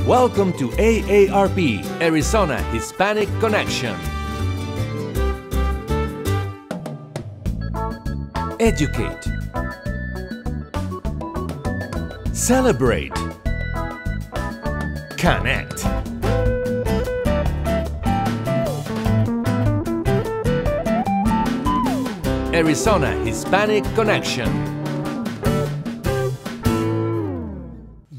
Welcome to AARP, Arizona Hispanic Connection. Educate. Celebrate. Connect. Arizona Hispanic Connection.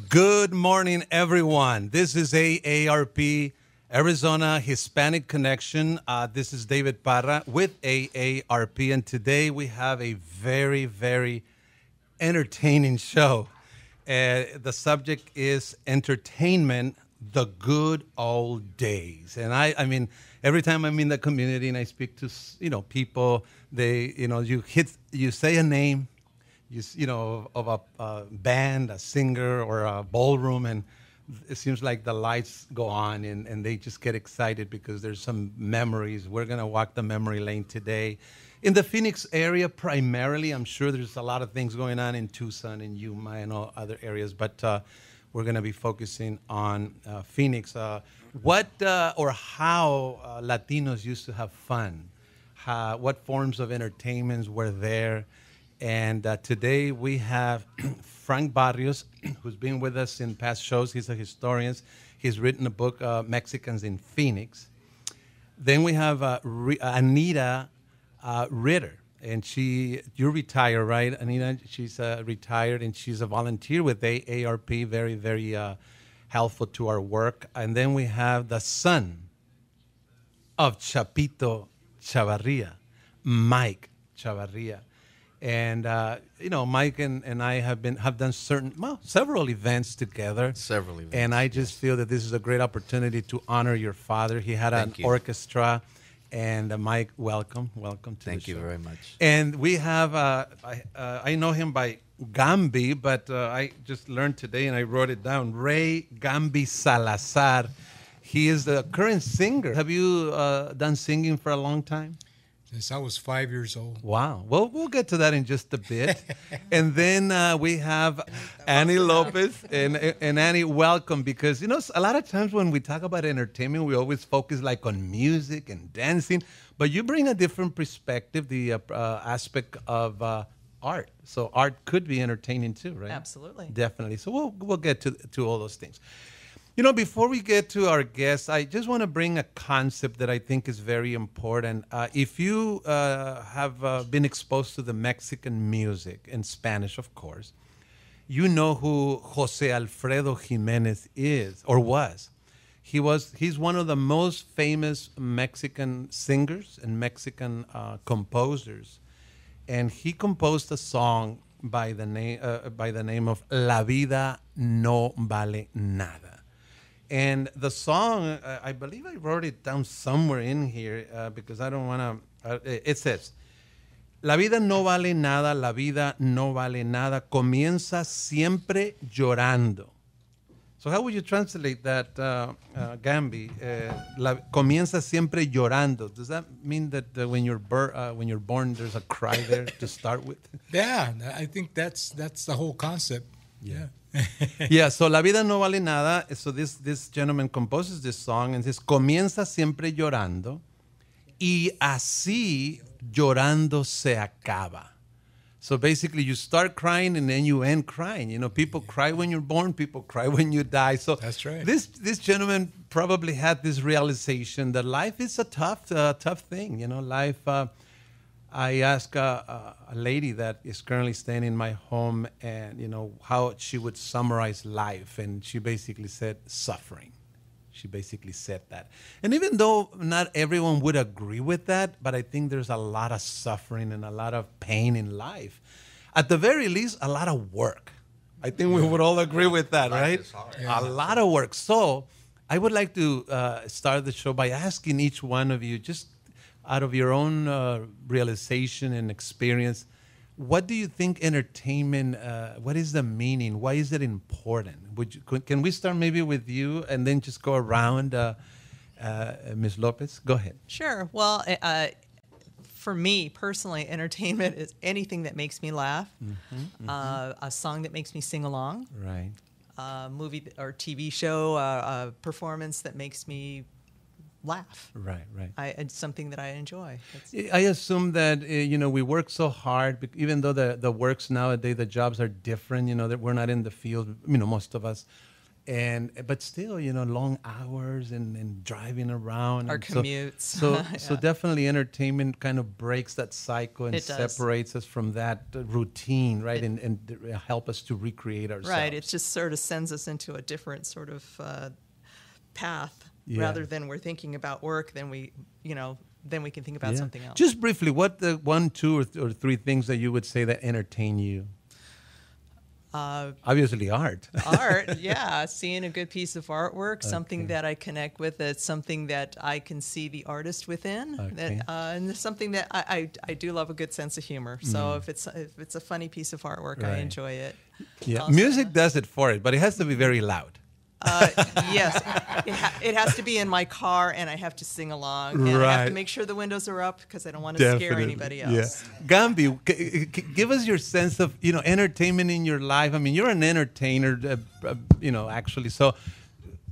Good morning, everyone. This is AARP, Arizona Hispanic Connection. This is David Parra with AARP, and today we have a very, very entertaining show. The subject is entertainment, the good old days. And I mean, every time I'm in the community and I speak to, people, you say a name, of a band, a singer, or a ballroom, and it seems like the lights go on and they just get excited because there's some memories. We're going to walk the memory lane today. In the Phoenix area, primarily, I'm sure there's a lot of things going on in Tucson and Yuma and all other areas, but we're going to be focusing on Phoenix. What or how Latinos used to have fun? What forms of entertainments were there? And today we have Frank Barrios, who's been with us in past shows. He's a historian. He's written a book, Mexicans in Phoenix. Then we have Anita Ritter, and you're retired, right, Anita? She's retired, and she's a volunteer with AARP, very, very helpful to our work. And then we have the son of Chapito Chavarria, Mike Chavarria. And Mike and I have done several events together. Several events. And I just feel that this is a great opportunity to honor your father. He had an orchestra. And Mike, welcome to the show. Thank you very much. And we have I know him by Gambi, but I just learned today and I wrote it down. Ray Gambi Salazar. He is the current singer. Have you done singing for a long time? Since I was 5 years old. Wow. Well, we'll get to that in just a bit. And then we have Annie Lopez. And Annie, welcome. Because, a lot of times when we talk about entertainment, we always focus like on music and dancing. But you bring a different perspective, the aspect of art. So art could be entertaining too, right? Absolutely. Definitely. So we'll get to all those things. Before we get to our guests, I just want to bring a concept that I think is very important. If you have been exposed to the Mexican music, in Spanish, of course, you know who Jose Alfredo Jimenez is, or was. He's one of the most famous Mexican singers and Mexican composers. And he composed a song by the name of La Vida No Vale Nada. And the song, I believe I wrote it down somewhere in here because I don't want to. It says, La vida no vale nada, la vida no vale nada, comienza siempre llorando. So how would you translate that, Gambi? Comienza siempre llorando. Does that mean that when you're born, there's a cry there to start with? Yeah, I think that's the whole concept. Yeah. Yeah, so La Vida No Vale Nada. So this gentleman composes this song and says, comienza siempre llorando y así llorando se acaba. So basically you start crying and then you end crying. People cry when you're born, people cry when you die. So that's right. This gentleman probably had this realization that life is a tough thing. Life... I asked a lady that is currently staying in my home and, how she would summarize life. And she basically said suffering. She basically said that. And even though not everyone would agree with that, but I think there's a lot of suffering and a lot of pain in life. At the very least, a lot of work. I think we would all agree with that, right? Yeah. A lot of work. So I would like to start the show by asking each one of you, just out of your own realization and experience, what do you think entertainment, what is the meaning? Why is it important? Can we start maybe with you and then just go around, Ms. Lopez? Go ahead. Sure. Well, for me personally, entertainment is anything that makes me laugh, a song that makes me sing along, Right. movie or TV show performance that makes me laugh. Right. It's something that I enjoy. I assume that we work so hard, even though the works nowadays, the jobs are different. That we're not in the field. Most of us, but still, long hours and driving around. Our and commutes. So definitely, entertainment kind of breaks that cycle and It does. separates us from that routine, right? And help us to recreate ourselves. Right. It just sort of sends us into a different sort of path. Yeah. Rather than we're thinking about work, then we can think about something else. Just briefly, what the 1, 2, or 3 things that you would say that entertain you? Obviously, art. Art, yeah. Seeing a good piece of artwork, something Okay. that I connect with, that's something that I can see the artist within, Okay. and it's something that I do love a good sense of humor. So if it's a funny piece of artwork, I Right. enjoy it. Yeah, Also- music does it for it, but it has to be very loud. Yes, it has to be in my car, and I have to sing along, and I have Right. to make sure the windows are up because I don't want to scare anybody else. Yeah. Gambi, give us your sense of entertainment in your life. I mean, you're an entertainer, actually. So,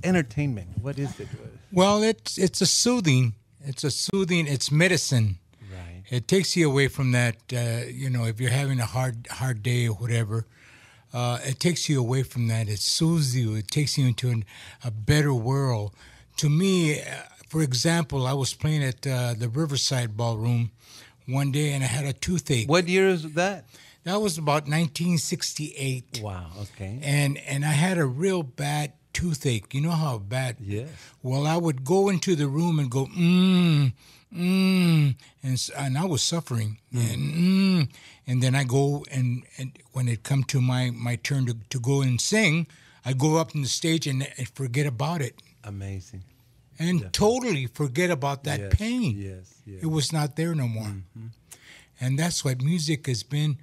entertainment, what is it? Well, it's a soothing. It's medicine. Right. It takes you away from that. If you're having a hard day or whatever, it takes you away from that. It soothes you. It takes you into a better world. To me, for example, I was playing at the Riverside Ballroom one day, and I had a toothache. What year is that? That was about 1968. Wow. Okay. And I had a real bad toothache. You know how bad? Yes. Well, I would go into the room and go, and I was suffering. And then I go and when it come to my turn to go and sing, I go up on the stage and forget about it. Amazing. And totally forget about that Yes, pain. yes. It was not there no more. And that's what music has been.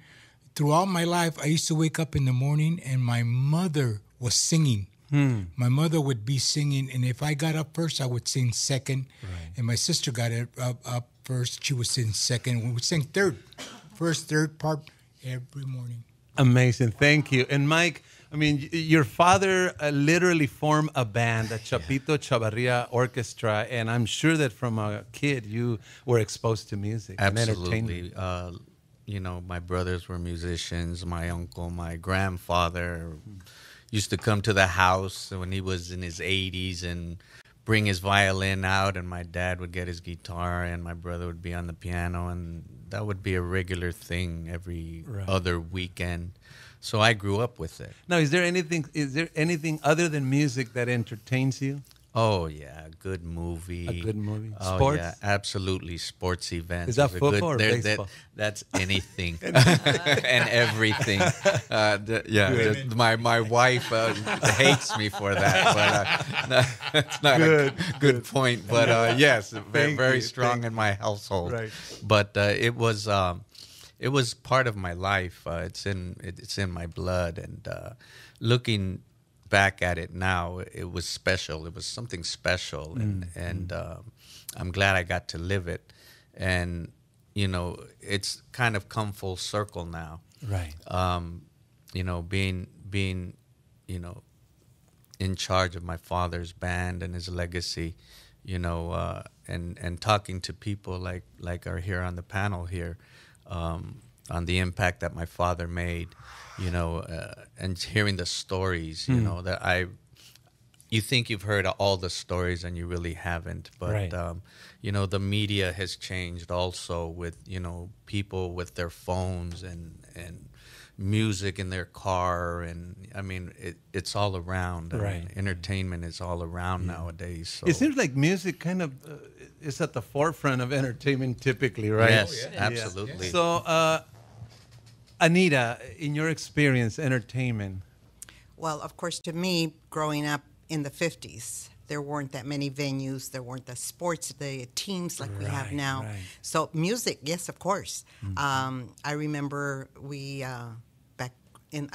Throughout my life, I used to wake up in the morning and my mother was singing. My mother would be singing, and if I got up first, I would sing second. Right. And my sister got up first, she would sing second. We would sing first, third part every morning. Amazing. Thank you. And Mike, I mean, your father literally formed a band, the Chapito Chavarria Orchestra, and I'm sure that from a kid you were exposed to music and entertainment. Absolutely. My brothers were musicians. My uncle, my grandfather used to come to the house when he was in his 80s and bring his violin out, and my dad would get his guitar, and my brother would be on the piano, and that would be a regular thing every other weekend. So I grew up with it. Now, is there anything other than music that entertains you? Oh, yeah, a good movie. A good movie. Oh, Sports? yeah, absolutely. Sports events. Is that a football or good, baseball? that's anything and everything. My wife hates me for that, but that's not a good point. But yes, very strong in my household. Right. But it was part of my life. It's in my blood, and looking back at it now, it was special. It was something special, and I'm glad I got to live it. And it's kind of come full circle now. Right. Being in charge of my father's band and his legacy, and talking to people like are here on the panel here, on the impact that my father made. And hearing the stories, that you think you've heard all the stories and you really haven't. But, Right. The media has changed also with, people with their phones and music in their car. And, I mean, it's all around. Right. Entertainment is all around nowadays. So. It seems like music kind of is at the forefront of entertainment typically, right? Yes, absolutely. So, Anita, in your experience, entertainment. Well, of course, to me, growing up in the 50s, there weren't that many venues. There weren't the teams like we have Right, now. right. So music, yes, of course. I remember I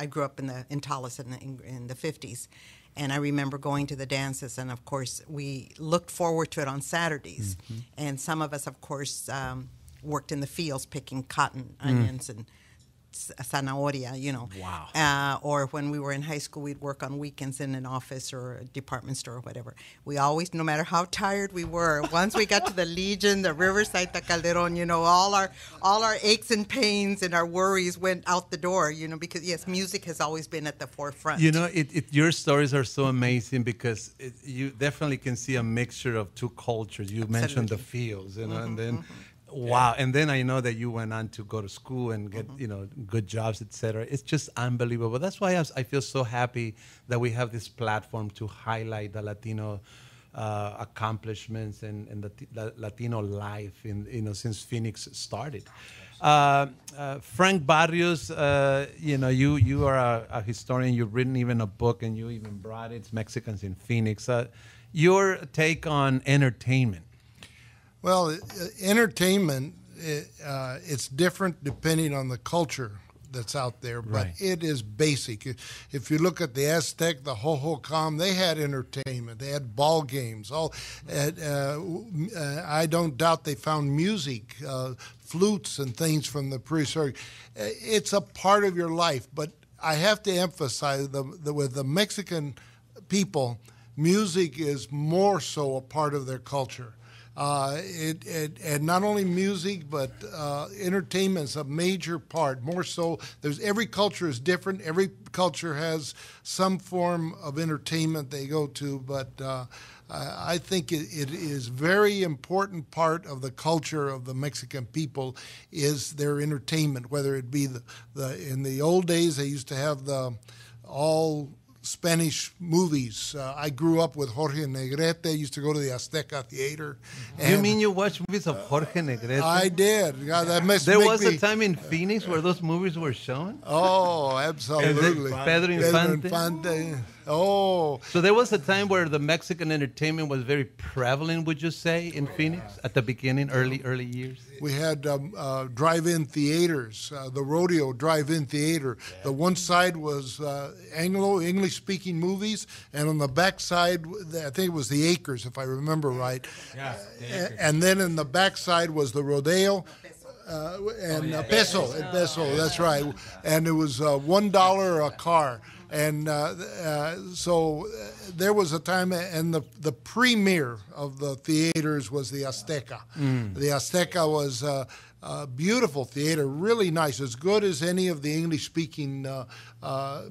grew up in Tolleson in the 50s. And I remember going to the dances, and of course, we looked forward to it on Saturdays. And some of us, of course, worked in the fields picking cotton, onions, and zanahoria, Wow. Or when we were in high school, we'd work on weekends in an office or a department store or whatever. We always, no matter how tired we were, once we got to the Legion, the Riverside, the Calderon, all our aches and pains and our worries went out the door, because yes, music has always been at the forefront. Your stories are so amazing because you definitely can see a mixture of two cultures. You mentioned the fields, and then wow, and then I know that you went on to go to school and get good jobs, etc. It's just unbelievable. That's why I feel so happy that we have this platform to highlight the Latino accomplishments and the Latino life since Phoenix started. Frank Barrios, you are a historian. You've written even a book, and you even brought it. It's Mexicans in Phoenix. Your take on entertainment. Well, entertainment, it's different depending on the culture that's out there, but it is basic. If you look at the Aztec, the Hohokam, they had entertainment. They had ball games. I don't doubt they found music, flutes and things from the prehistoric. It's a part of your life, but I have to emphasize with the Mexican people, music is more so a part of their culture. And not only music, but entertainment is a major part. More so, every culture is different. Every culture has some form of entertainment they go to, but I think it is very important part of the culture of the Mexican people is their entertainment. Whether it be in the old days, they used to have the all Spanish movies. I grew up with Jorge Negrete. I used to go to the Azteca Theater. You mean you watched movies of Jorge Negrete? I did. God, there was a time in Phoenix where those movies were shown? Oh, absolutely. Pedro Infante. Oh. So there was a time where the Mexican entertainment was very prevalent, would you say, in Phoenix at the beginning, early years? We had drive-in theaters, the Rodeo Drive-In Theater. The one side was English-speaking movies, and on the back side, I think it was the Acres, if I remember right. Yeah, and then in the back side was the Rodeo. Peso, that's right. And it was $1 a car. And so there was a time, and the premiere of the theaters was the Azteca. The Azteca was a beautiful theater, really nice, as good as any of the English-speaking.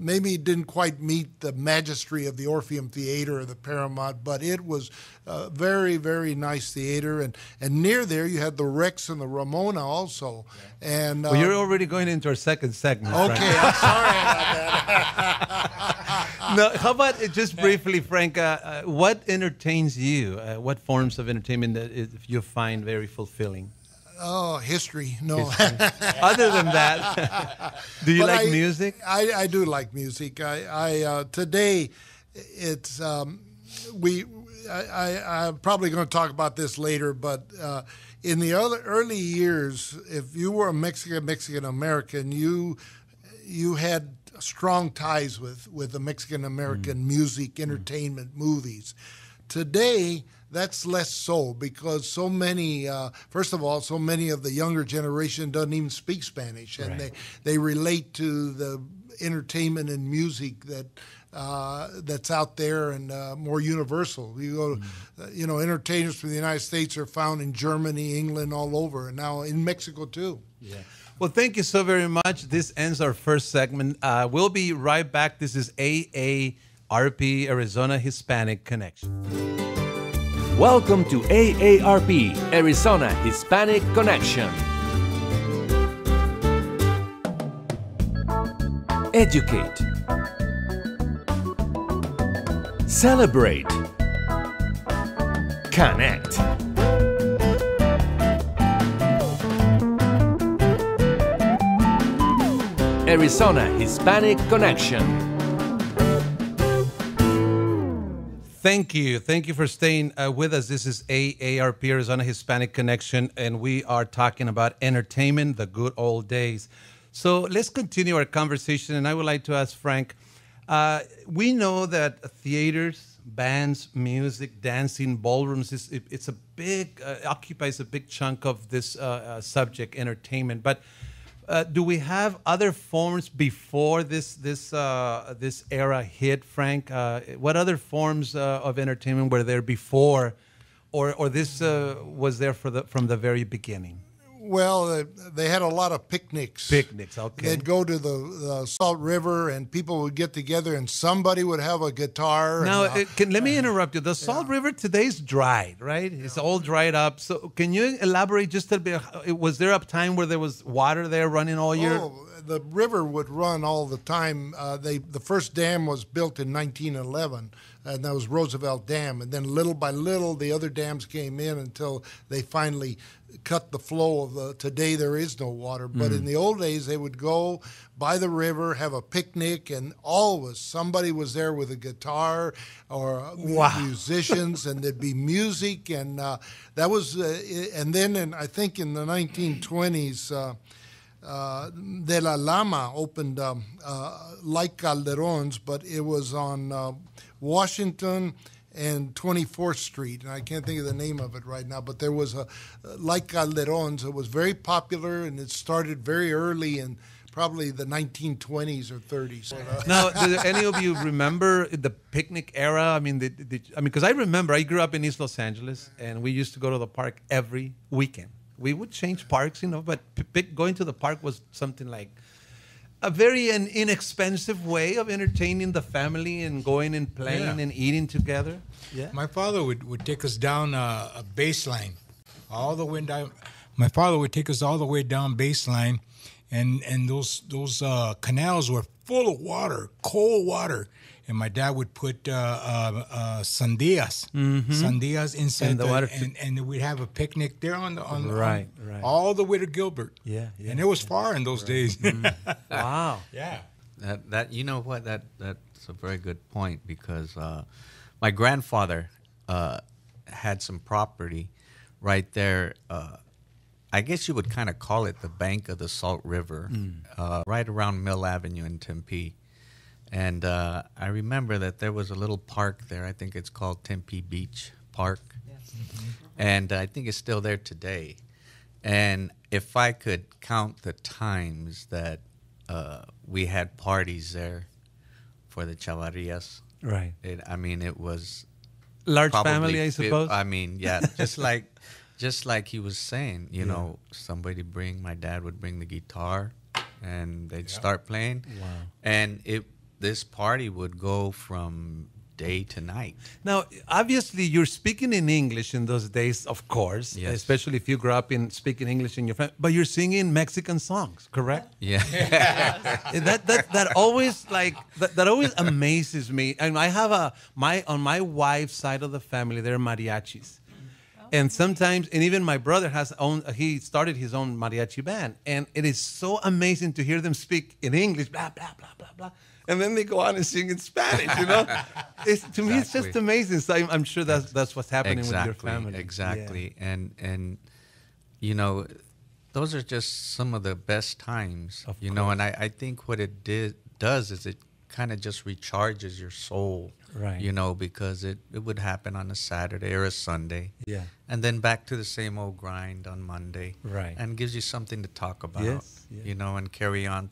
Maybe it didn't quite meet the majesty of the Orpheum Theater or the Paramount, but it was a very, very nice theater. And near there, you had the Rex and the Ramona also. And well, you're already going into our second segment. Okay, I'm sorry about that. No, how about just briefly, Frank, what entertains you? What forms of entertainment that you find very fulfilling? Oh, history. No. Other than that, do you like music? I do like music. Today, it's I'm probably going to talk about this later, but in the early years, if you were a Mexican American, you had strong ties with the Mexican American music, entertainment, movies. Today, that's less so because so many, first of all, so many of the younger generation doesn't even speak Spanish, and they relate to the entertainment and music that's out there and more universal. You go, entertainers from the United States are found in Germany, England, all over, and now in Mexico too. Yeah. Well, thank you so very much. This ends our first segment. We'll be right back. This is AARP, Arizona Hispanic Connection. Welcome to AARP, Arizona Hispanic Connection. Educate. Celebrate. Connect. Arizona Hispanic Connection. Thank you. Thank you for staying with us. This is AARP, Arizona Hispanic Connection, and we are talking about entertainment, the good old days. So let's continue our conversation, and I would like to ask Frank, we know that theaters, bands, music, dancing, ballrooms, occupies a big chunk of this subject, entertainment. But Do we have other forms before this era hit, Frank? What other forms of entertainment were there before, or this was there from the very beginning? Well, they had a lot of picnics. Picnics, okay. They'd go to the Salt River, and people would get together, and somebody would have a guitar. Now, and, let me interrupt you. The Salt River today's dried, right? It's all dried up. So, can you elaborate just a bit? Was there a time where there was water there running all year? Oh, the river would run all the time. The first dam was built in 1911, and that was Roosevelt Dam. And then little by little, the other dams came in until they finally cut the flow of the. Today there is no water, but in the old days they would go by the river, have a picnic, and always somebody was there with a guitar or musicians, and there'd be music, and that was. And then I think in the 1920s. De La Lama opened like Calderon's, but it was on Washington and 24th Street, and I can't think of the name of it right now, but there was a like Calderon's. It was very popular, and it started very early in probably the 1920s or 30s. Now, do any of you remember the picnic era? I mean, because I remember I grew up in East Los Angeles, and we used to go to the park every weekend. We would change parks, but going to the park was something like a very inexpensive way of entertaining the family and going and playing and eating together. Yeah. My father would take us down a baseline, all the way down. My father would take us all the way down baseline, and those canals were full of water, cold water. And my dad would put sandias inside in the water, and we'd have a picnic there on right, all the way to Gilbert. Yeah. And it was far in those days. Wow. Yeah. That you know what, that's a very good point, because my grandfather had some property right there. I guess you would kind of call it the bank of the Salt River, right around Mill Avenue in Tempe. And I remember that there was a little park there. I think it's called Tempe Beach Park. Yes. And I think it's still there today. And if I could count the times that we had parties there for the Chavarrias. Right. It was large family, I suppose. Yeah, just like he was saying, my dad would bring the guitar, and they'd start playing. Wow. And this party would go from day to night. Now, obviously, you're speaking in English in those days, of course, yes. Especially if you grew up in speaking English in your family. But you're singing Mexican songs, correct? Yeah. that always that always amazes me. And I have on my wife's side of the family, they're mariachis. And sometimes, and even my brother he started his own mariachi band. And it is so amazing to hear them speak in English, blah, blah, blah, blah, blah. And then they go on and sing in Spanish, To me, it's just amazing. So I'm sure that's what's happening with your family. Exactly. Yeah. And those are just some of the best times, and I think what it does is it kind of just recharges your soul. Right. Because it would happen on a Saturday or a Sunday. Yeah. And then back to the same old grind on Monday. Right. And gives you something to talk about. Yes. And carry on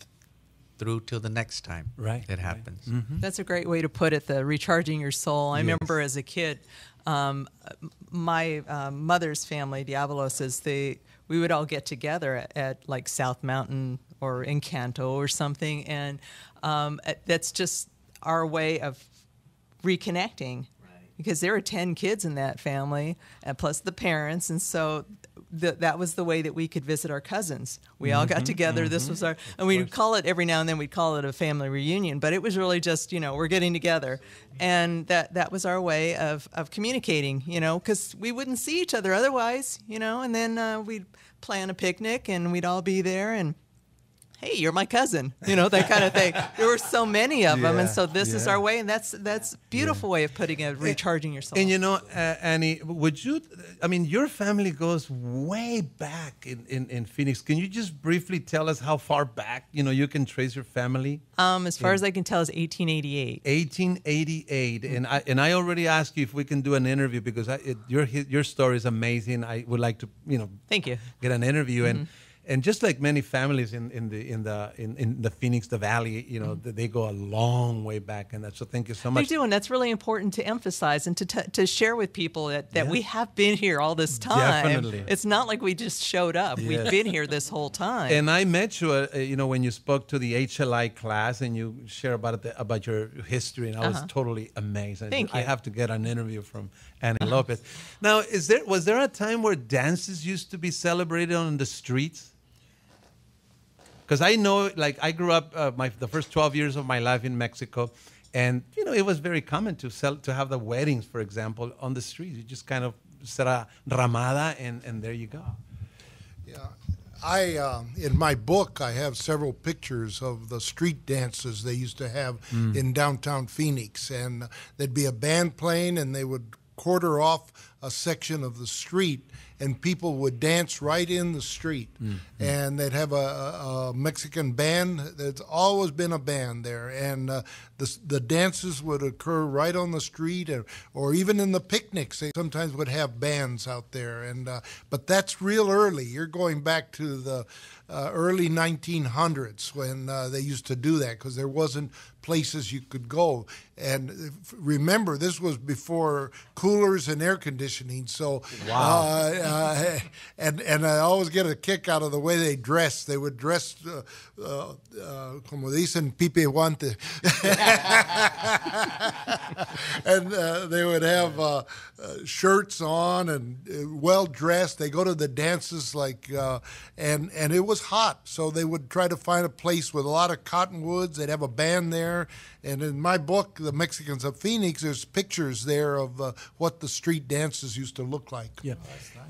through till the next time it happens. Right. Mm-hmm. That's a great way to put it, the recharging your soul. I remember as a kid, my mother's family, Diaboloses, we would all get together at like South Mountain or Encanto or something, and that's just our way of reconnecting, because there were 10 kids in that family, and plus the parents, and so that was the way that we could visit our cousins. We all got together. This was and we'd call it, every now and then we'd call it a family reunion, but it was really just, we're getting together. And that was our way of communicating, because we wouldn't see each other otherwise, and then we'd plan a picnic and we'd all be there, and hey, you're my cousin, that kind of thing. There were so many of them, and so this is our way, and that's a beautiful way of putting it, recharging yourself. And Annie, your family goes way back in Phoenix. Can you just briefly tell us how far back, you can trace your family? As far as I can tell, is 1888. 1888, and I already asked you if we can do an interview, because your story is amazing. I would like to, Thank you. get an interview, And just like many families in the Phoenix, the Valley, they go a long way back, and so thank you so much. They do, and that's really important to emphasize and to share with people that we have been here all this time. Definitely. It's not like we just showed up. Yes. We've been here this whole time. And I met you, when you spoke to the HLI class, and you share about your history, and I was totally amazed. Thank you. I have to get an interview from Annie Lopez. Now, was there a time where dances used to be celebrated on the streets? Because I know, I grew up the first 12 years of my life in Mexico, and it was very common to have the weddings, for example, on the streets. You just kind of set a ramada, and there you go. Yeah, in my book, I have several pictures of the street dances they used to have in downtown Phoenix, and there'd be a band playing, and they would quarter off a section of the street, and people would dance right in the street. And they'd have a Mexican band. There's always been a band there, and the dances would occur right on the street, or even in the picnics. They sometimes would have bands out there, but that's real early. You're going back to the early 1900s when they used to do that, because there wasn't places you could go. And remember, this was before coolers and air conditioning, so and I always get a kick out of the way they dressed. They would dress como dicen pipe guante, and they would have shirts on and well dressed. They go to the dances and it was hot, so they would try to find a place with a lot of cottonwoods. They'd have a band there, and in my book, The Mexicans of Phoenix, there's pictures there of what the street dances used to look like. Yeah,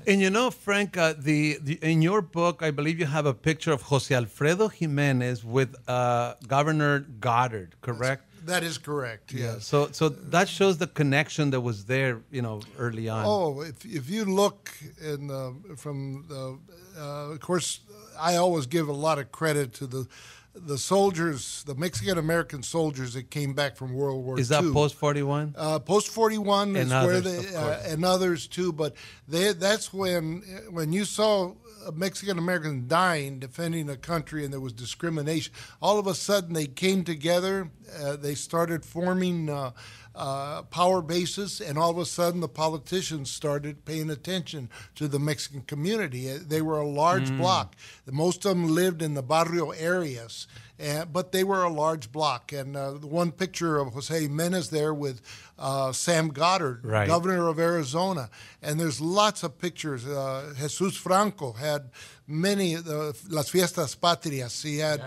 and Frank, in your book, I believe you have a picture of Jose Alfredo Jimenez with Governor Goddard, correct? That is correct. Yeah. Yes. So that shows the connection that was there, early on. Oh, if you look of course, I always give a lot of credit to the soldiers, the Mexican-American soldiers that came back from World War II. Is that post-41? Post-41 is others, where and others too, but that's when you saw Mexican-Americans dying defending a country and there was discrimination, all of a sudden they came together, they started forming power bases, and all of a sudden the politicians started paying attention to the Mexican community. They were a large block. Most of them lived in the barrio areas, but they were a large block. And the one picture of Jose Jimenez there with Sam Goddard, right, governor of Arizona. And there's lots of pictures. Jesus Franco had many, Las Fiestas Patrias. He had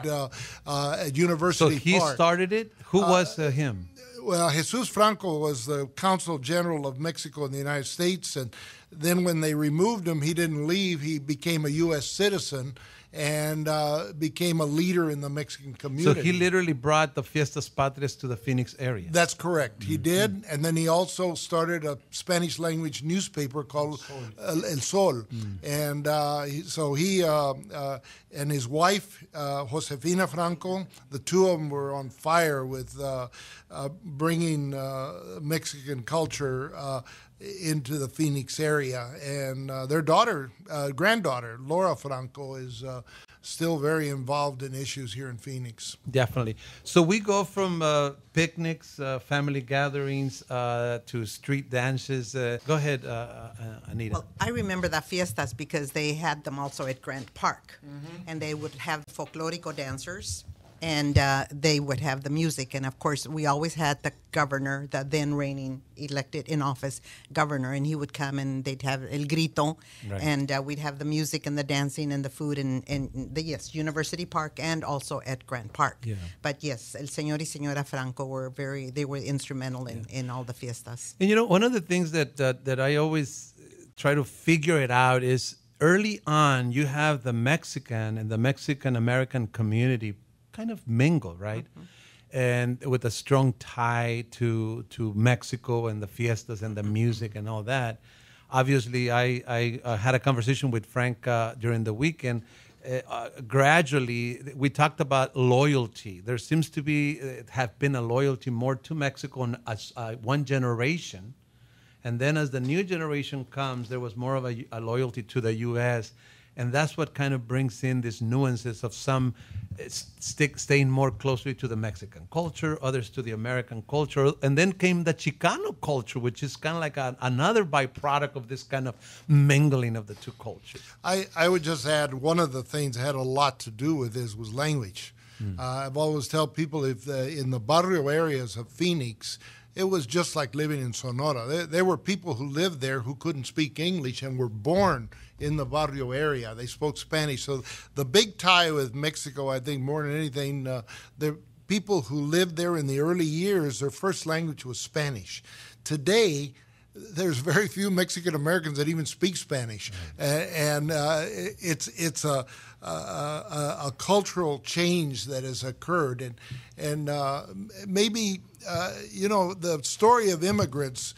at University Park. So he started it? Who was him? Well, Jesus Franco was the consul general of Mexico in the United States, and then when they removed him, he didn't leave. He became a U.S. citizen and became a leader in the Mexican community. So he literally brought the Fiestas Patrias to the Phoenix area. That's correct. He did, and then he also started a Spanish-language newspaper called El Sol. And so he and his wife, Josefina Franco, the two of them were on fire with bringing Mexican culture into the Phoenix area. And their granddaughter, Laura Franco, is still very involved in issues here in Phoenix. Definitely. So we go from picnics, family gatherings, to street dances. Go ahead, Anita. Well, I remember the fiestas because they had them also at Grant Park. And they would have folklorico dancers, and they would have the music. And, of course, we always had the governor, the then reigning elected in office governor, and he would come and they'd have El Grito, right, and we'd have the music and the dancing and the food in University Park and also at Grant Park. Yeah. But, yes, El Señor y Señora Franco were instrumental in all the fiestas. And, one of the things that I always try to figure it out is early on you have the Mexican and the Mexican-American community kind of mingle, right? And with a strong tie to Mexico and the fiestas and the music and all that. Obviously, I had a conversation with Frank during the weekend. Gradually, we talked about loyalty. There seems to have been a loyalty more to Mexico as one generation. And then as the new generation comes, there was more of a loyalty to the U.S. And that's what kind of brings in these nuances of some staying more closely to the Mexican culture, others to the American culture. And then came the Chicano culture, which is kind of like another byproduct of this kind of mingling of the two cultures. I would just add one of the things that had a lot to do with this was language. I've always tell people in the barrio areas of Phoenix, it was just like living in Sonora. There were people who lived there who couldn't speak English and were born in the barrio area. They spoke Spanish. So the big tie with Mexico, I think, more than anything, the people who lived there in the early years, their first language was Spanish. Today, there's very few Mexican Americans that even speak Spanish, and it's a cultural change that has occurred, and maybe the story of immigrants.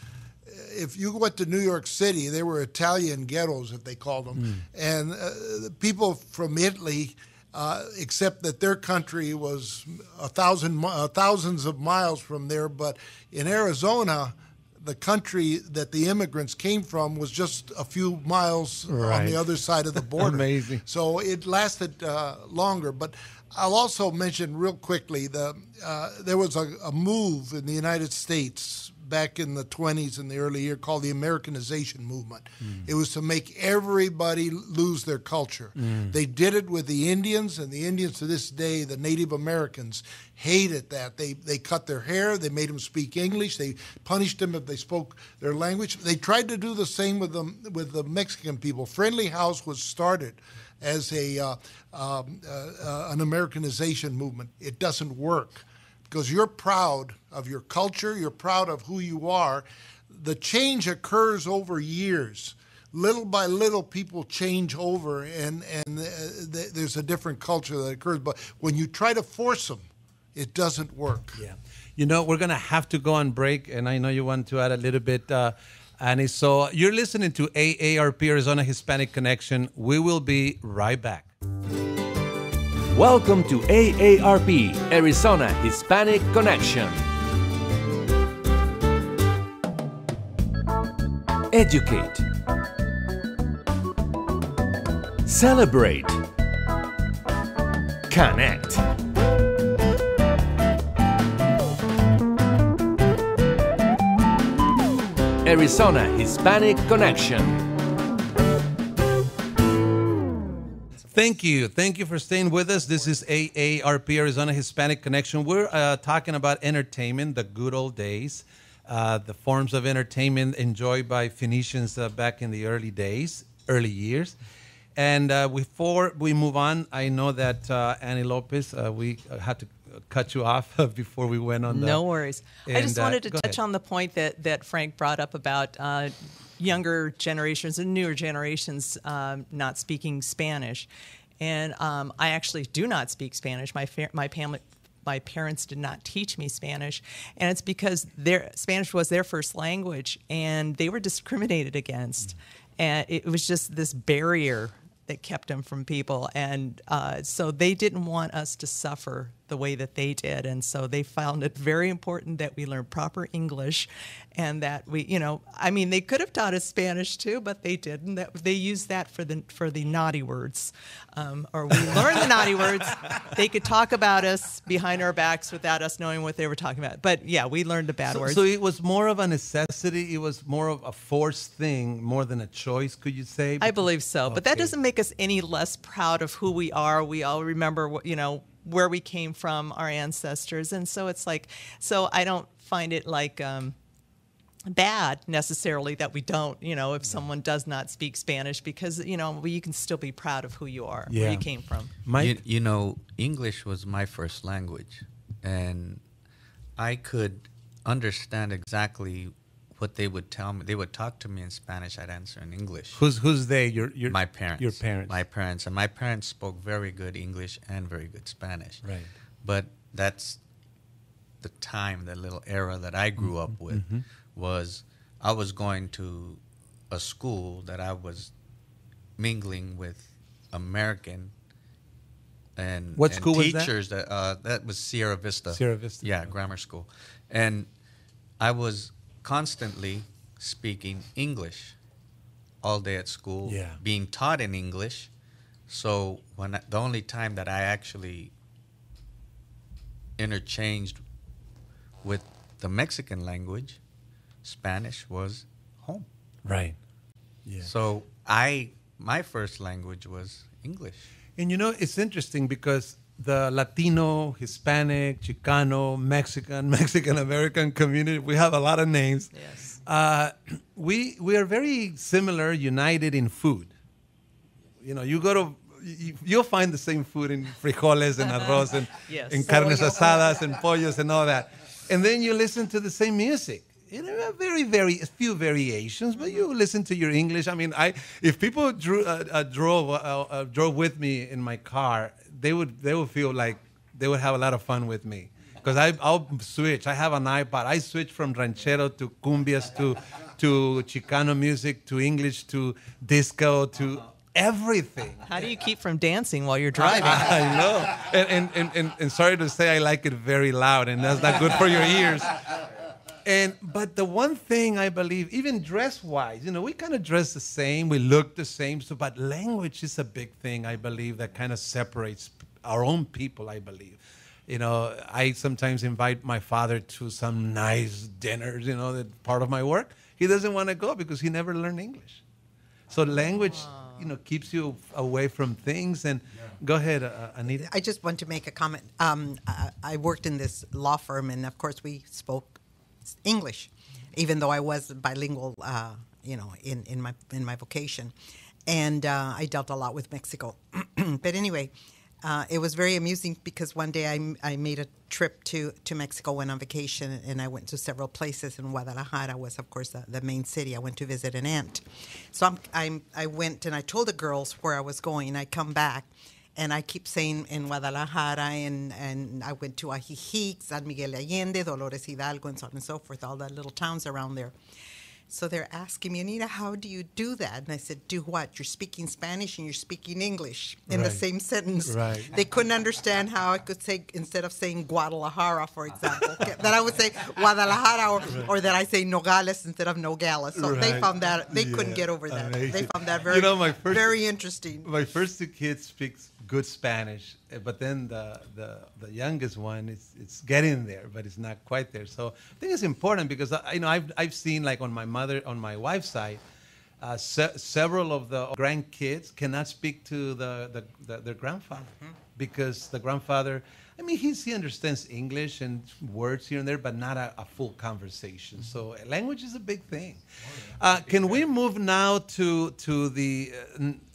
If you went to New York City, they were Italian ghettos, if they called them, and the people from Italy. Except that their country was thousands of miles from there, but in Arizona, the country that the immigrants came from was just a few miles on the other side of the border. Amazing. So it lasted longer. But I'll also mention real quickly, there was a move in the United States back in the 20s and the early year called the Americanization movement. It was to make everybody lose their culture. They did it with the Indians, and the Indians to this day, the Native Americans, hated that. They cut their hair, they made them speak English, they punished them if they spoke their language. They tried to do the same with the Mexican people. Friendly House was started as an Americanization movement. It doesn't work. Because you're proud of your culture, you're proud of who you are. The change occurs over years. Little by little, people change over, and there's a different culture that occurs. But when you try to force them, it doesn't work. Yeah. We're going to have to go on break, and I know you want to add a little bit, Annie. So you're listening to AARP, Arizona Hispanic Connection. We will be right back. Welcome to AARP, Arizona Hispanic Connection. Educate. Celebrate. Connect. Arizona Hispanic Connection. Thank you. Thank you for staying with us. This is AARP, Arizona Hispanic Connection. We're talking about entertainment, the good old days, the forms of entertainment enjoyed by Phoenicians back in the early years. And before we move on, I know that Annie Lopez, we had to cut you off before we went on. No worries. I just wanted to touch on the point that Frank brought up about younger generations and newer generations not speaking Spanish. And I actually do not speak Spanish. My parents did not teach me Spanish, and it's because Spanish was their first language, and they were discriminated against. And it was just this barrier that kept them from people. And so they didn't want us to suffer the way that they did. And so they found it very important that we learn proper English and that we, they could have taught us Spanish too, but they didn't. They used that for the naughty words. Or we learned the naughty words. They could talk about us behind our backs without us knowing what they were talking about. But yeah, we learned the bad words. So it was more of a necessity. It was more of a forced thing more than a choice, could you say? I believe so. Okay. But that doesn't make us any less proud of who we are. We all remember where we came from, our ancestors. And so it's so I don't find it bad necessarily that we don't, if someone does not speak Spanish, because, you can still be proud of who you are, where you came from. Mike? English was my first language, and I could understand exactly what they would tell me. They would talk to me in Spanish. I'd answer in English. Who's they? Your my parents. Your parents. My parents. And my parents spoke very good English and very good Spanish. Right. But that's the time, that little era that I grew up with, was I was going to a school that I was mingling with American and what school teachers was that? That was Sierra Vista. Sierra Vista. Yeah, grammar school. And I was constantly speaking English all day at school, being taught in English, So the only time that I actually interchanged with the Mexican language, Spanish, was home. Right. Yeah. So my first language was English. And it's interesting because the Latino, Hispanic, Chicano, Mexican American community, we have a lot of names. Yes. We are very similar, united in food. You'll find the same food in frijoles and arroz and Yes. in carnes asadas and pollos and all that. And then you listen to the same music. Very few variations, but you listen to your English. I mean, if people drove with me in my car, they would feel like they would have a lot of fun with me because I'll switch. I have an iPod. I switch from ranchero to cumbias to Chicano music to English to disco to everything. How do you keep from dancing while you're driving? I know. And sorry to say, I like it very loud, and that's not good for your ears. But the one thing I believe, even dress-wise, we kind of dress the same, we look the same, but language is a big thing, I believe, that kind of separates our own people, I believe. I sometimes invite my father to some nice dinners, that part of my work. He doesn't want to go because he never learned English. So language, keeps you away from things. And go ahead, Anita. I just want to make a comment. I worked in this law firm, and of course we spoke English, even though I was bilingual, in my vocation, and I dealt a lot with Mexico. But anyway, it was very amusing because one day I made a trip to Mexico, went on vacation, and I went to several places. And Guadalajara was, of course, the main city. I went to visit an aunt, so I went and I told the girls where I was going. I come back. And I keep saying in Guadalajara, and I went to Ajijic, San Miguel de Allende, Dolores Hidalgo, and so on and so forth, all the little towns around there. So they're asking me, Anita, how do you do that? And I said, do what? You're speaking Spanish and you're speaking English in the same sentence. Right. They couldn't understand how I could say, instead of saying Guadalajara, for example, that I would say Guadalajara, or that I say Nogales instead of Nogales. So they found that, they couldn't get over that. Amazing. They found that very, very interesting. My first two kids speak good Spanish, but then the youngest one it's getting there, but it's not quite there. So I think it's important because I've seen, like, on my wife's side, several of the grandkids cannot speak to their grandfather because the grandfather, he understands English and words here and there, but not a full conversation. So language is a big thing. Can we move now to the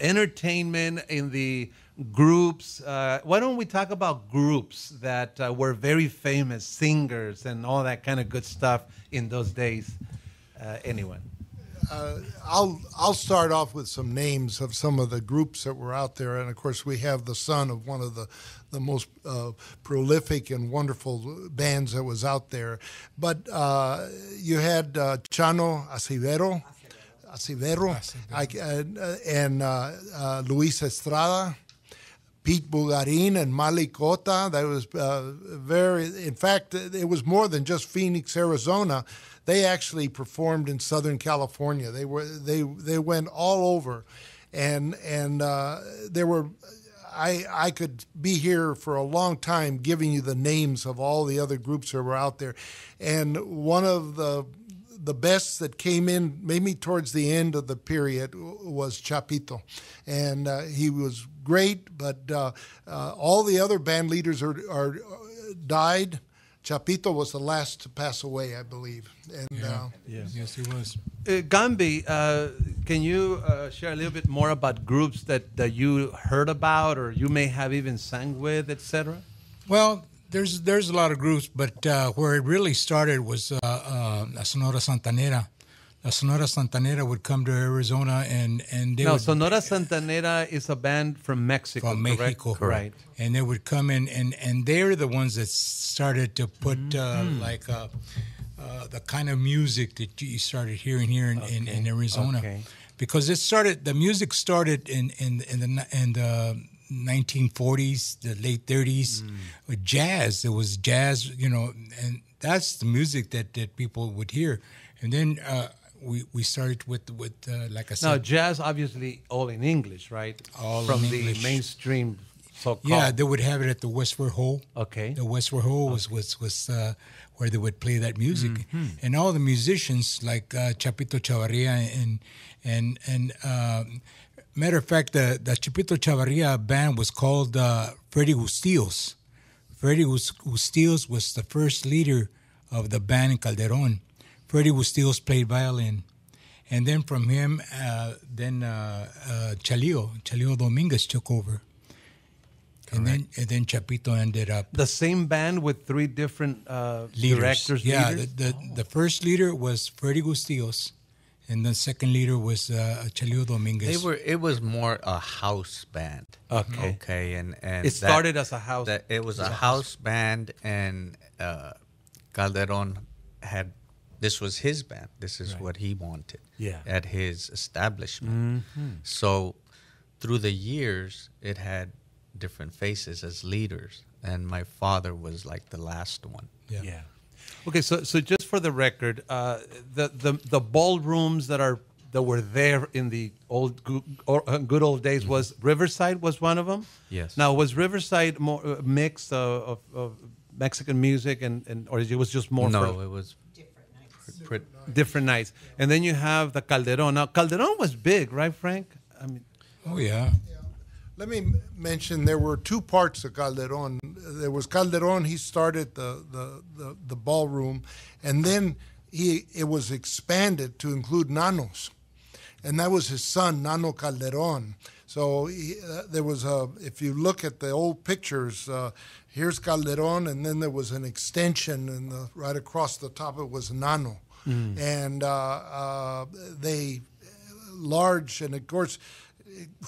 entertainment in the groups? Why don't we talk about groups that were very famous, singers and all that kind of good stuff in those days? Anyone? I'll start off with some names of some of the groups that were out there, and of course we have the son of one of the most prolific and wonderful bands that was out there. But you had Chano Acivero, and Luis Estrada, Pete Bugarin, and Mali Cota. That was in fact, it was more than just Phoenix, Arizona. They actually performed in Southern California. They went all over, and there were. I could be here for a long time giving you the names of all the other groups that were out there, and one of the best that came in maybe towards the end of the period was Chapito, and he was great. But all the other band leaders are died. Chapito was the last to pass away, I believe. And, Yes, he was. Gambi, can you share a little bit more about groups that you heard about or you may have even sang with, etc.? Well, there's a lot of groups, but where it really started was La Sonora Santanera. La Sonora Santanera would come to Arizona, and they would... Sonora Santanera is a band from Mexico, From Mexico. Correct? Right. And they would come in, and they're the ones that started to put the kind of music that you started hearing here in Arizona. Okay. Because the music started in the 1940s, the late 30s, with jazz. It was jazz, and that's the music that people would hear. And then we started with like I said. Now, jazz, obviously, all in English, right? All From in the English. mainstream, so-called. Yeah, they would have it at the Westward Hall. Okay. The Westward Hall was where they would play that music, and all the musicians like Chapito Chavarria and matter of fact, the Chapito Chavarria band was called Freddie Gustillos. Freddie Gustillos was the first leader of the band in Calderon. Freddie Gustillos played violin. And then from him, Chalio Dominguez took over. And then Chapito ended up. The same band with three different Leaders. directors, Yeah, leaders? the first leader was Freddie Gustillos, and the second leader was Chalio Dominguez. It was more a house band. Okay. Okay, and It started as a house. It was a house band, and Calderon had. This was his band. This is what he wanted. Yeah. At his establishment. So, through the years, it had different faces as leaders, and my father was like the last one. Yeah. Okay, so just for the record, the ballrooms that were there in the good old days was Riverside was one of them. Yes. Now, was Riverside more mix of Mexican music and or it was just more? No, for it was different nights. And then you have the Calderon. Now, Calderon was big, right, Frank? I mean, Oh yeah. Let me mention there were two parts of Calderon. There was Calderon. He started the ballroom, and then it was expanded to include Nanos, and that was his son, Nano Calderon. So there was if you look at the old pictures, here's Calderon, and then there was an extension, and right across the top it was Nano, and they large, and of course.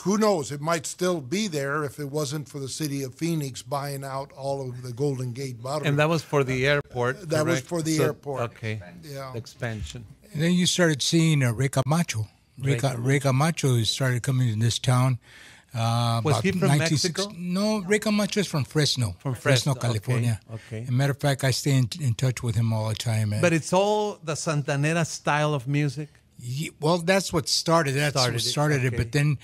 Who knows? It might still be there if it wasn't for the city of Phoenix buying out all of the Golden Gate Barrio. and that was for the airport. That was correct? for the airport. Okay. Yeah. The expansion. And then you started seeing Ray Camacho. Ray Camacho started coming to this town. Was he from Mexico? No, Ray Camacho is from Fresno. From Fresno, California. okay. As a matter of fact, I stay in touch with him all the time. But it's all the Santanera style of music. Well, that's what started. That's what started it. okay. But then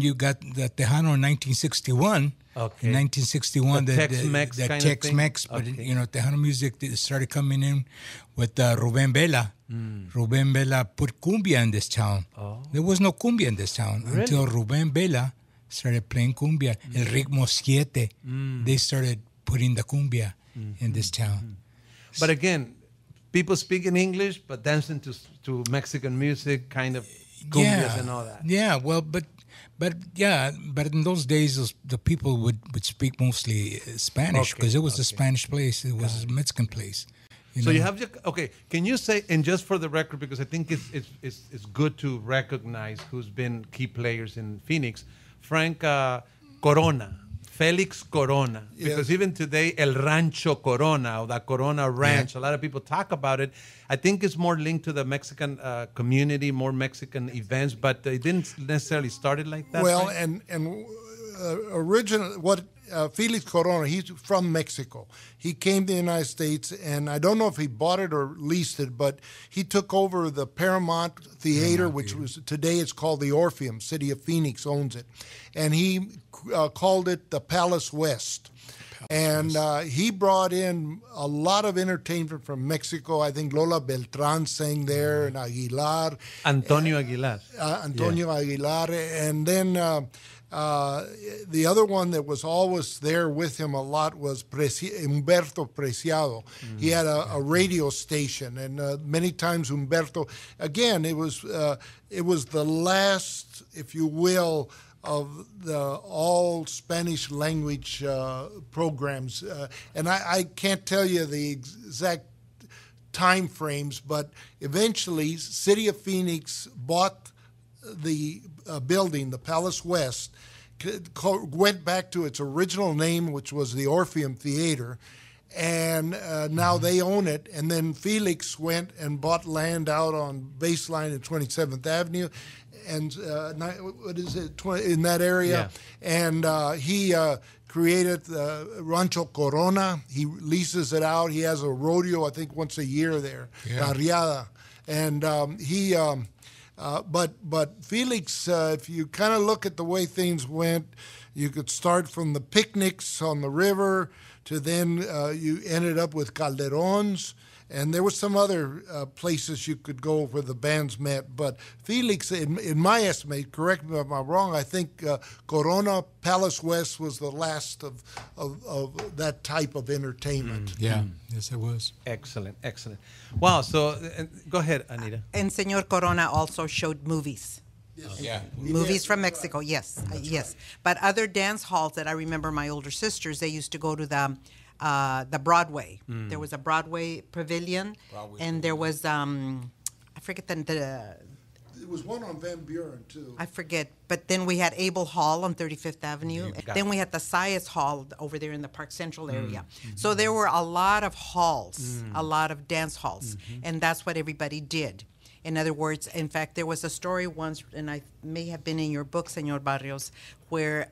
you got the Tejano in 1961. Okay. In 1961, The tex-mex the kind of thing? tex-mex. But Okay. Tejano music started coming in with Ruben Vela. Ruben Vela put cumbia in this town. There was no cumbia in this town until Ruben Vela started playing cumbia. El Ritmo Siete. They started putting the cumbia in this town. But again, people speak in English, but dancing to Mexican music, kind of cumbias and all that. Yeah, well, but in those days, the people would speak mostly Spanish because it was a Spanish place. It was a Mexican place. So you have can you say, and just for the record, because I think it's good to recognize who's been key players in Phoenix, Frank Corona. Felix Corona, because even today, El Rancho Corona, or the Corona Ranch, a lot of people talk about it. I think it's more linked to the Mexican community, more Mexican events, but it didn't necessarily start it like that. Well, right? and originally, Felix Corona, he's from Mexico. He came to the United States, and I don't know if he bought it or leased it, but he took over the Paramount Theater, which was today it's called the Orpheum. City of Phoenix owns it, and he called it the Palace West. And he brought in a lot of entertainment from Mexico. I think Lola Beltran sang there, and Aguilar. Antonio Aguilar. Aguilar. And then the other one that was always there with him a lot was Humberto Preciado. He had a radio station, and many times Humberto, again, it was the last, if you will, of the all Spanish language programs. And I can't tell you the exact time frames, but eventually City of Phoenix bought the building, the Palace West, went back to its original name, which was the Orpheum Theater, and now they own it. And then Felix went and bought land out on Baseline and 27th Avenue, and what is it, in that area? Yeah. And he created Rancho Corona. He leases it out. He has a rodeo, I think, once a year there, Carriada. And but Felix, if you kind of look at the way things went, you could start from the picnics on the river to then you ended up with Calderons. And there were some other places you could go where the bands met. But Felix, in my estimate, correct me if I'm wrong, I think Corona Palace West was the last of that type of entertainment. Yeah, yes, it was. Excellent, excellent. Wow. So go ahead, Anita. And Senor Corona also showed movies. Yeah. Movies from Mexico, yes, yes. But other dance halls that I remember, my older sisters, they used to go to the Broadway. There was a Broadway pavilion, and there was I forget the There was one on Van Buren, too. I forget. But then we had Abel Hall on 35th Avenue. Then we had the Sias Hall over there in the Park Central area. So there were a lot of halls, a lot of dance halls, and that's what everybody did. In other words, in fact, there was a story once, and I may have been in your book, Senor Barrios, where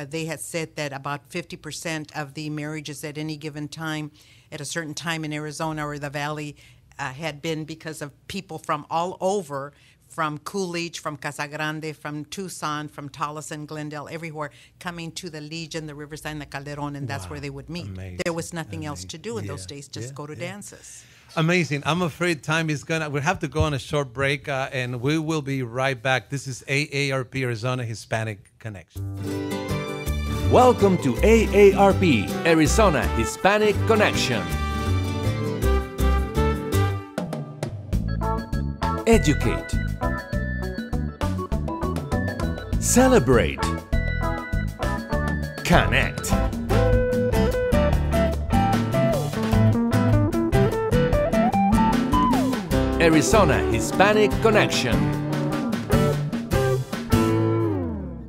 they had said that about 50% of the marriages at any given time, at a certain time in Arizona or the Valley, had been because of people from all over, from Coolidge, from Casa Grande, from Tucson, from Tolleson, Glendale, everywhere, coming to the Legion, the Riverside, and the Calderon, and that's where they would meet. Amazing. There was nothing else to do in those days, just go to dances. Amazing. I'm afraid time is we'll have to go on a short break, and we will be right back. This is AARP Arizona Hispanic Connection. Welcome to AARP Arizona Hispanic Connection. Educate. Celebrate. Connect. Arizona Hispanic Connection.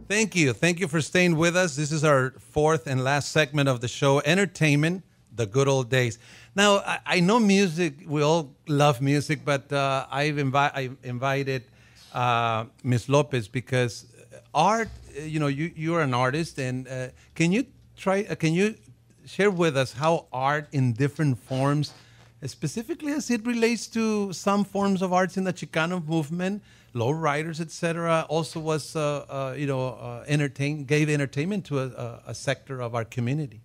Thank you. Thank you for staying with us. This is our fourth and last segment of the show, Entertainment, the Good Old Days. Now, I know music, we all love music, but I invited Ms. Lopez because art, you're an artist, and can you share with us how art in different forms, specifically as it relates to some forms of arts in the Chicano movement, lowriders, etc., also was, gave entertainment to a sector of our community?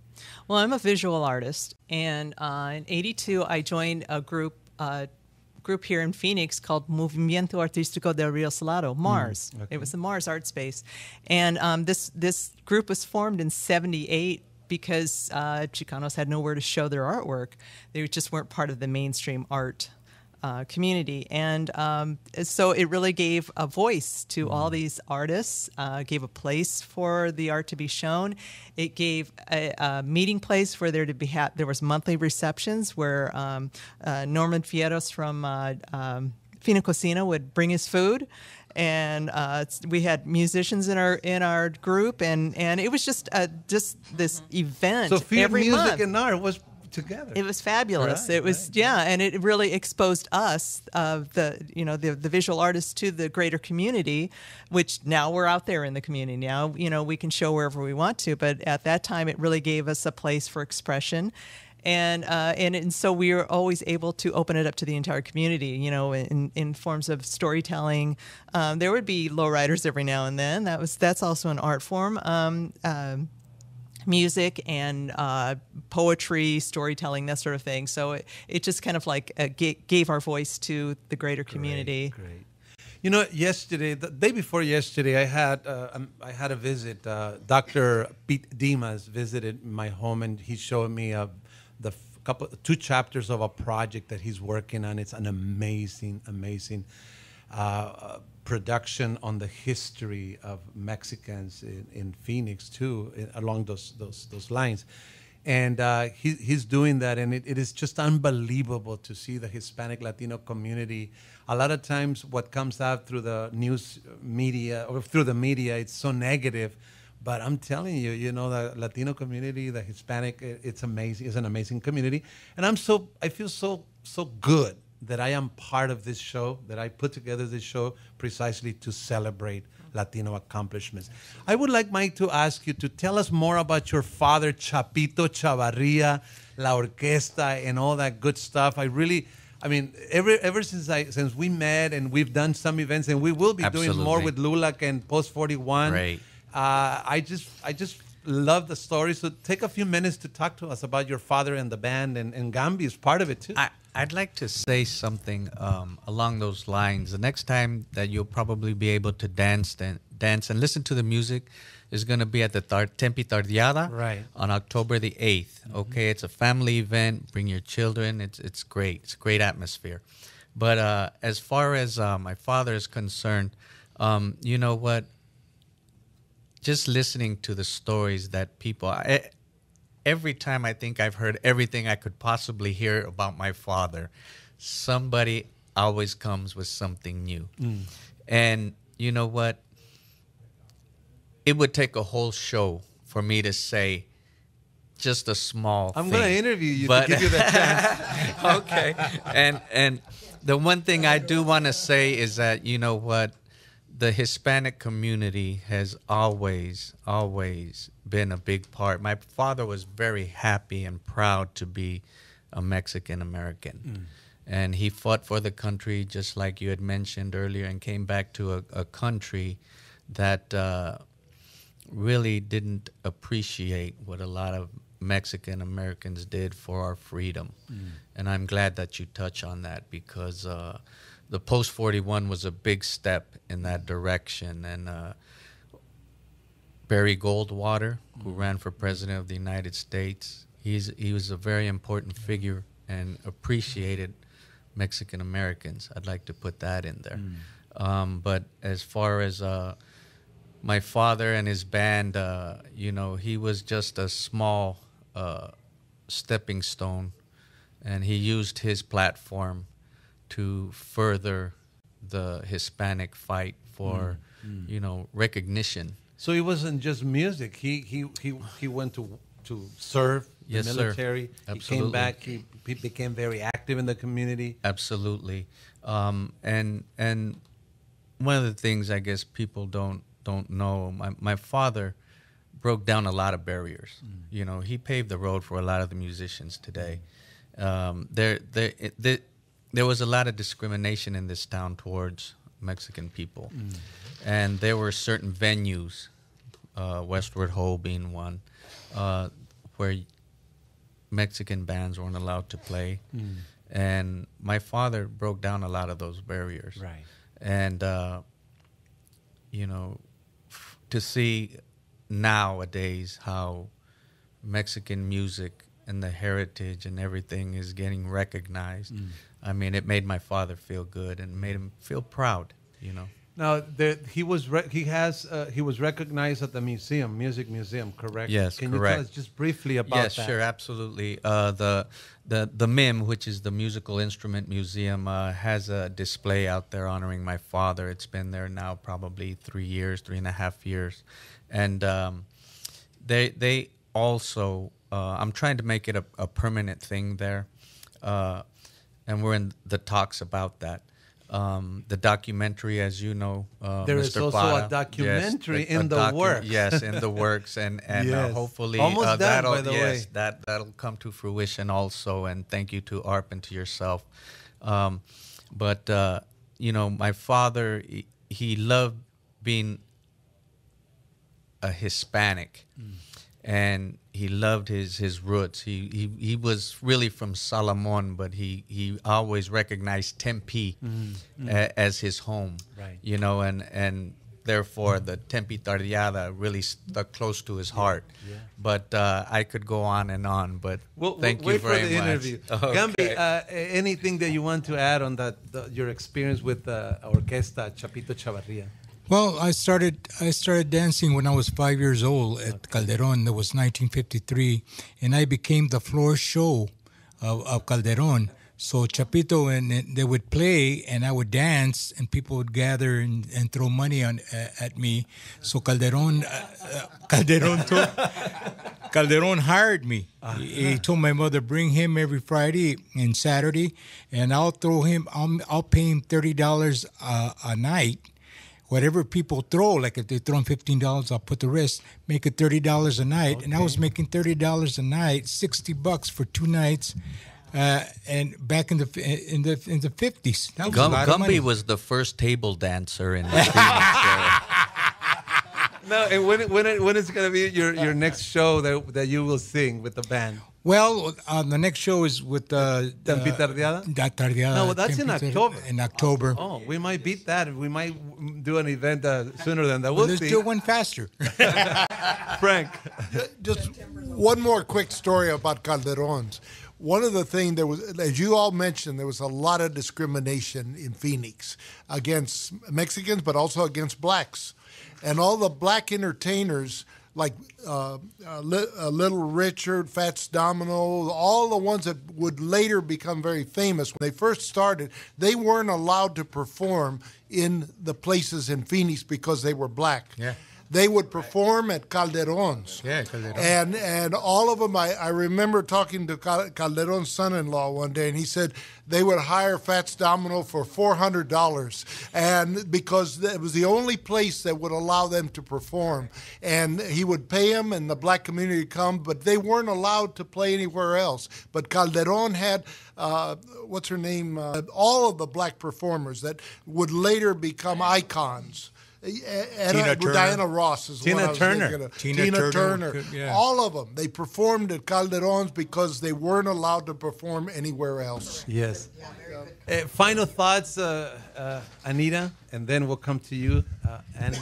Well, I'm a visual artist, and in '82 I joined a group here in Phoenix called Movimiento Artístico del Río Salado, MARS. Okay. It was the MARS Art Space, and this group was formed in '78 because Chicanos had nowhere to show their artwork. They just weren't part of the mainstream art community, and so it really gave a voice to all these artists, gave a place for the art to be shown. It gave a meeting place where there was monthly receptions where Norman Fierros from Fina Cocina would bring his food, and we had musicians in our group, and it was just this event. So every music month. and art was together. It was fabulous. Right, it was and it really exposed us, the visual artists, to the greater community, which now we're out there in the community. Now we can show wherever we want to, but at that time it really gave us a place for expression. And so we were always able to open it up to the entire community, in forms of storytelling. There would be lowriders every now and then. That's also an art form. Music and poetry, storytelling, that sort of thing. So it just kind of like gave our voice to the greater community. Great. Yesterday, the day before yesterday, I had a visit. Dr. Pete Dimas visited my home, and he showed me two chapters of a project that he's working on. It's an amazing production on the history of Mexicans in Phoenix too, along those lines, and he's doing that, and it is just unbelievable to see the Hispanic Latino community. A lot of times, what comes out through the news media or through the media, it's so negative. But I'm telling you, the Latino community, the Hispanic, it's amazing. It's an amazing community, and I feel so good that I am part of this show, that I put together this show precisely to celebrate Latino accomplishments. I would like, Mike, to ask you to tell us more about your father, Chapito Chavarria, La Orquesta, and all that good stuff. I I mean, ever since we met and we've done some events and we will be doing more Absolutely. with Lulac and Post 41. Right. I just love the story. So take a few minutes to talk to us about your father and the band, and Gambi is part of it too. I'd like to say something along those lines. The next time that you'll probably be able to dance and listen to the music is going to be at the Tempe Tardeada Right. on October the 8th. Okay, it's a family event. Bring your children. It's great. It's a great atmosphere. But as far as my father is concerned, you know what? Just listening to the stories that people... every time I think I've heard everything I could possibly hear about my father, somebody always comes with something new. And you know what? It would take a whole show for me to say just a small I'm thing. going to interview you to give you the chance. Okay. And the one thing I do want to say is that, you know what? The Hispanic community has always been a big part. My father was very happy and proud to be a Mexican American. And he fought for the country, just like you had mentioned earlier, and came back to a country that really didn't appreciate what a lot of Mexican Americans did for our freedom. And I'm glad that you touch on that, because the Post 41 was a big step in that direction. And Barry Goldwater, who ran for president of the United States, he was a very important figure and appreciated Mexican Americans. I'd like to put that in there. But as far as my father and his band, you know, he was just a small stepping stone, and he used his platform to further the Hispanic fight for, you know, recognition. So it wasn't just music. He went to serve the Yes, sir. military. He Absolutely. came back. He became very active in the community. Absolutely. And one of the things I guess people don't know, my father broke down a lot of barriers. You know, he paved the road for a lot of the musicians today. There was a lot of discrimination in this town towards Mexican people. And there were certain venues, Westward Ho being one, where Mexican bands weren't allowed to play. And my father broke down a lot of those barriers. Right. And, you know, to see nowadays how Mexican music and the heritage and everything is getting recognized, I mean, it made my father feel good and made him feel proud, you know. Now he was recognized at the music museum, correct? Yes, Can correct. you tell us just briefly about Yes, that? sure, absolutely. The MIM, which is the Musical Instrument Museum, has a display out there honoring my father. It's been there now probably 3.5 years, and they also I'm trying to make it a permanent thing there, and we're in the talks about that. The documentary, as you know, There Mr. is also Parra, a documentary yes, in the works. Yes, in the works, and Yes. hopefully Almost done, that'll by the way. that'll come to fruition also. And thank you to ARP and to yourself. But you know, my father, he loved being a Hispanic. And he loved his roots. He was really from Salomon, but he always recognized Tempe as his home. Right. You know, and therefore the Tempe Tardeada really stuck close to his heart. Yeah. But I could go on and on, but thank you wait very for the much. interview. Okay. Gambi, anything that you want to add on your experience with the Orquesta Chapito Chavarria? Well, I started dancing when I was 5 years old at Calderon. That was 1953, and I became the floor show of Calderon. So Chapito and they would play, and I would dance, and people would gather and throw money at me. So Calderon hired me. He told my mother, bring him every Friday and Saturday, and I'll pay him $30 a night. Whatever people throw, like if they throw in $15, I'll put the rest, make it $30 a night. Okay. And I was making $30 a night, $60 for 2 nights. and back in the 50s. That was a lot of Gumby money. was the first table dancer in the Phoenix area. No, and when is going to be your next show that you will sing with the band? Well, the next show is with Tempi Tardeada? Da Tardeada. No, well, that's in October. In October. Oh, we might beat that. We might do an event sooner than that. Well, We'll let's see. do one faster. Frank. Just one more quick story about Calderons. One of the things there was, as you all mentioned, there was a lot of discrimination in Phoenix against Mexicans, but also against blacks. And all the black entertainers, like Little Richard, Fats Domino, all the ones that would later become very famous, when they first started, they weren't allowed to perform in the places in Phoenix because they were black. Yeah. They would perform at Calderon's. Yeah, Calderon. And all of them, I remember talking to Calderon's son-in-law one day, and he said they would hire Fats Domino for $400, and because it was the only place that would allow them to perform. And he would pay them, and the black community would come, but they weren't allowed to play anywhere else. But Calderon had, what's her name, all of the black performers that would later become icons. Diana Ross is Tina one I was Turner. thinking of. Tina Turner. Yeah. All of them. They performed at Calderon's because they weren't allowed to perform anywhere else. Yes. Final thoughts, Anita, and then we'll come to you. And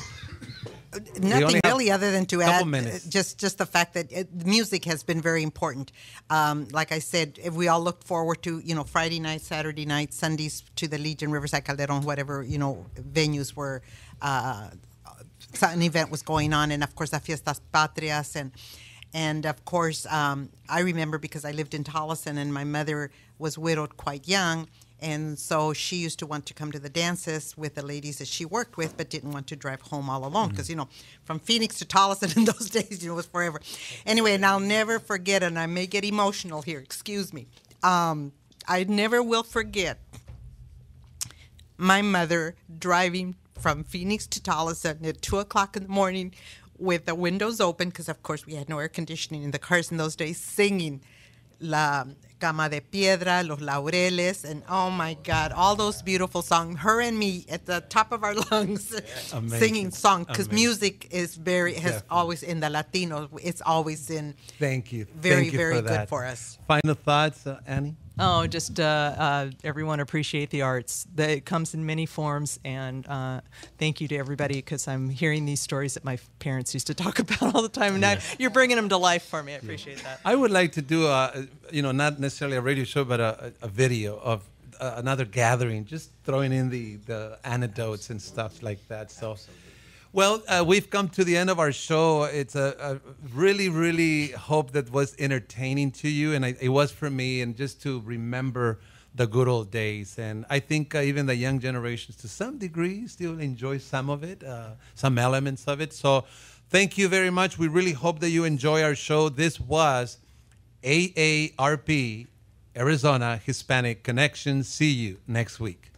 Nothing really other than to add minutes. just the fact that music has been very important. Like I said, if we all looked forward to, Friday night, Saturday night, Sundays to the Legion, Riverside, Calderon, whatever, venues were, an event was going on. And of course, the Fiestas Patrias. And of course, I remember because I lived in Tolleson and my mother was widowed quite young. And so she used to want to come to the dances with the ladies that she worked with, but didn't want to drive home all alone because, from Phoenix to Tolleson in those days, it was forever. Anyway, and I'll never forget, and I may get emotional here, excuse me. I never will forget my mother driving from Phoenix to Tolleson at 2 o'clock in the morning with the windows open because, of course, we had no air conditioning in the cars in those days, singing La Cama de Piedra, Los Laureles, and oh my God, all those beautiful songs. Her and me at the top of our lungs singing songs because music is has always in the Latino. It's always in. Thank you. Very, Thank you very for good that. for us. Final thoughts, Annie? Oh, just everyone appreciate the arts. It comes in many forms, and thank you to everybody because I'm hearing these stories that my parents used to talk about all the time, and now you're bringing them to life for me. I appreciate that. I would like to do not necessarily a radio show, but a video of another gathering, just throwing in the anecdotes and stuff like that. So. Well, we've come to the end of our show. It's a really, really hope that was entertaining to you, and it was for me, and just to remember the good old days. And I think even the young generations, to some degree, still enjoy some of it, some elements of it. So thank you very much. We really hope that you enjoy our show. This was AARP, Arizona Hispanic Connection. See you next week.